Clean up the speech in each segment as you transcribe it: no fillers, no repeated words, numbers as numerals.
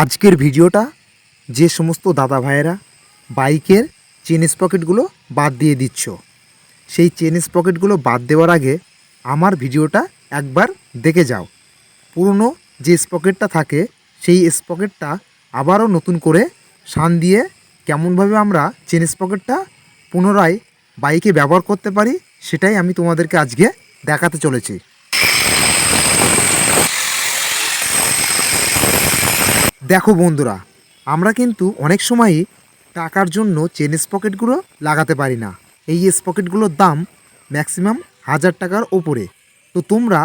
আজকের ভিডিওটা যে সমস্ত দাদা ভাইয়েরা বাইকের চেন স্পকেটগুলো বাদ দিয়ে দিচ্ছ, সেই চেন স্পকেটগুলো বাদ দেওয়ার আগে আমার ভিডিওটা একবার দেখে যাও। পুরনো যে স্পকেটটা থাকে সেই স্পকেটটা আবারও নতুন করে শান দিয়ে কেমনভাবে আমরা চেন স্পকেটটা পুনরায় বাইকে ব্যবহার করতে পারি সেটাই আমি তোমাদেরকে আজকে দেখাতে চলেছি। দেখো বন্ধুরা, আমরা কিন্তু অনেক সময়ই টাকার জন্য চেন স্পকেটগুলো লাগাতে পারি না। এই স্পকেটগুলোর দাম ম্যাক্সিমাম 1000 টাকার ওপরে। তো তোমরা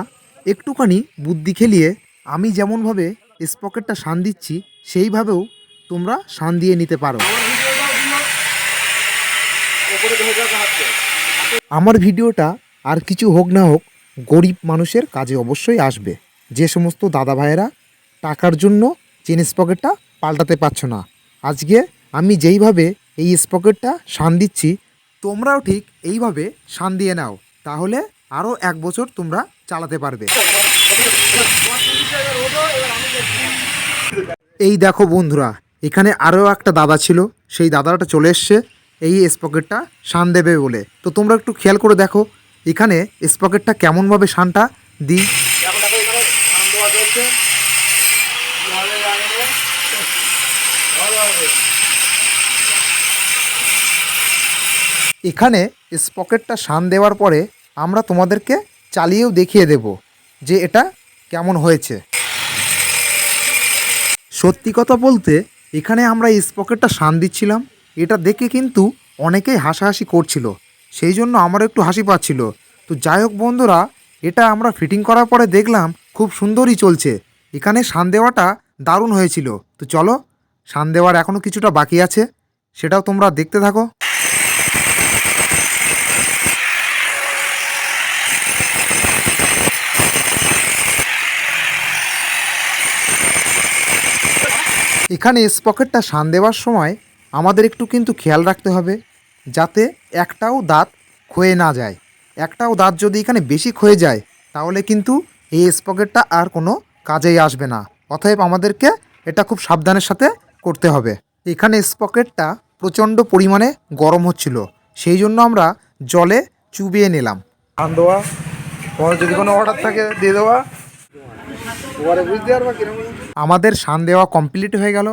একটুখানি বুদ্ধি খেলিয়ে আমি যেমনভাবে স্পকেটটা শান দিচ্ছি সেইভাবেও তোমরা শান দিয়ে নিতে পারো। আমার ভিডিওটা আর কিছু হোক না হোক গরিব মানুষের কাজে অবশ্যই আসবে। যে সমস্ত দাদা ভাইয়েরা টাকার জন্য চেন স্পকেটটা পাল্টাতে পারছো না, আজকে আমি যেইভাবে এই স্পকেটটা শান দিচ্ছি তোমরাও ঠিক এইভাবে শান দিয়ে নাও, তাহলে আরও 1 বছর তোমরা চালাতে পারবে। এই দেখো বন্ধুরা, এখানে আরও একটা দাদা ছিল, সেই দাদাটা চলে এসছে এই স্পকেটটা শান দেবে বলে। তো তোমরা একটু খেয়াল করে দেখো এখানে স্পকেটটা কেমনভাবে শানটা দিই। এখানে স্পকেটটা শান দেওয়ার পরে আমরা তোমাদেরকে চালিয়েও দেখিয়ে দেব যে এটা কেমন হয়েছে। সত্যি কথা বলতে এখানে আমরা এই স্পকেটটা শান দিচ্ছিলাম, এটা দেখে কিন্তু অনেকেই হাসাহাসি করছিল, সেই জন্য আমারও একটু হাসি পাচ্ছিল। তো যাই হোক বন্ধুরা, এটা আমরা ফিটিং করার পরে দেখলাম খুব সুন্দরই চলছে। এখানে শান দেওয়াটা দারুণ হয়েছিল। তো চলো, শান দেওয়ার এখনও কিছুটা বাকি আছে, সেটাও তোমরা দেখতে থাকো। এখানে স্পকেটটা শান দেওয়ার সময় আমাদের একটু কিন্তু খেয়াল রাখতে হবে যাতে একটাও দাঁত ক্ষয়ে না যায়। একটাও দাঁত যদি এখানে বেশি ক্ষয়ে যায় তাহলে কিন্তু এই স্পকেটটা আর কোনো কাজেই আসবে না। অতএব আমাদেরকে এটা খুব সাবধানের সাথে করতে হবে। এখানে স্পকেটটা প্রচণ্ড পরিমাণে গরম হচ্ছিল, সেই জন্য আমরা জলে চুবিয়ে নিলাম। শান দেওয়া, যদি কোনো অর্ডার থাকে দিয়ে দেওয়া। আমাদের শান দেওয়া কমপ্লিট হয়ে গেল।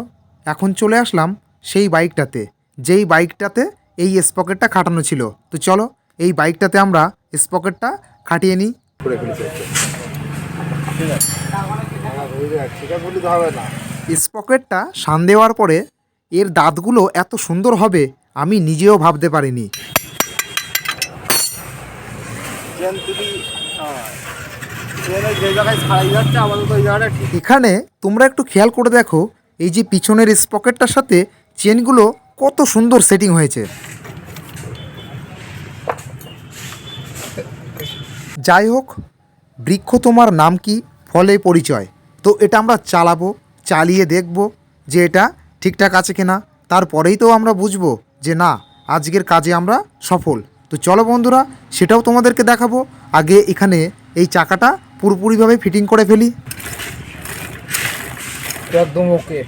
এখন চলে আসলাম সেই বাইকটাতে, যেই বাইকটাতে এই স্পকেটটা খাটানো ছিল। তো চলো এই বাইকটাতে আমরা স্পকেটটা খাটিয়ে নিই। স্পকেটটা শান দেওয়ার পরে এর দাঁতগুলো এত সুন্দর হবে আমি নিজেও ভাবতে পারিনি। এখানে তোমরা একটু খেয়াল করে দেখো এই যে পিছনের স্পকেটটার সাথে চেনগুলো কত সুন্দর সেটিং হয়েছে। যাই হোক, বৃক্ষ তোমার নাম কি ফলে পরিচয়। তো এটা আমরা চালাবো, চালিয়ে দেখব যে এটা ঠিকঠাক আছে কিনা, তারপরেই তো আমরা বুঝবো যে না আজকের কাজে আমরা সফল। তো চলো বন্ধুরা, সেটাও তোমাদেরকে দেখাবো। আগে এখানে এই চাকাটা পুরোপুরিভাবে ফিটিং করে ফেলি। একদম ওকে।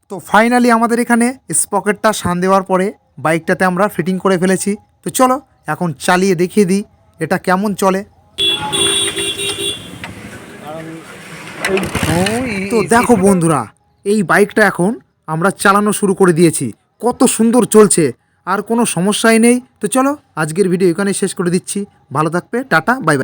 তো ফাইনালি আমাদের এখানে স্পকেটটা শান দেওয়ার পরে বাইকটাতে আমরা ফিটিং করে ফেলেছি। তো চলো এখন চালিয়ে দেখিয়ে দিই এটা কেমন চলে। তো দেখো বন্ধুরা, এই বাইকটা এখন আমরা চালানো শুরু করে দিয়েছি, কত সুন্দর চলছে, আর কোনো সমস্যাই নেই। তো চলো আজকের ভিডিও এখানে শেষ করে দিচ্ছি। ভালো থাকবে, টাটা, বাই বাই।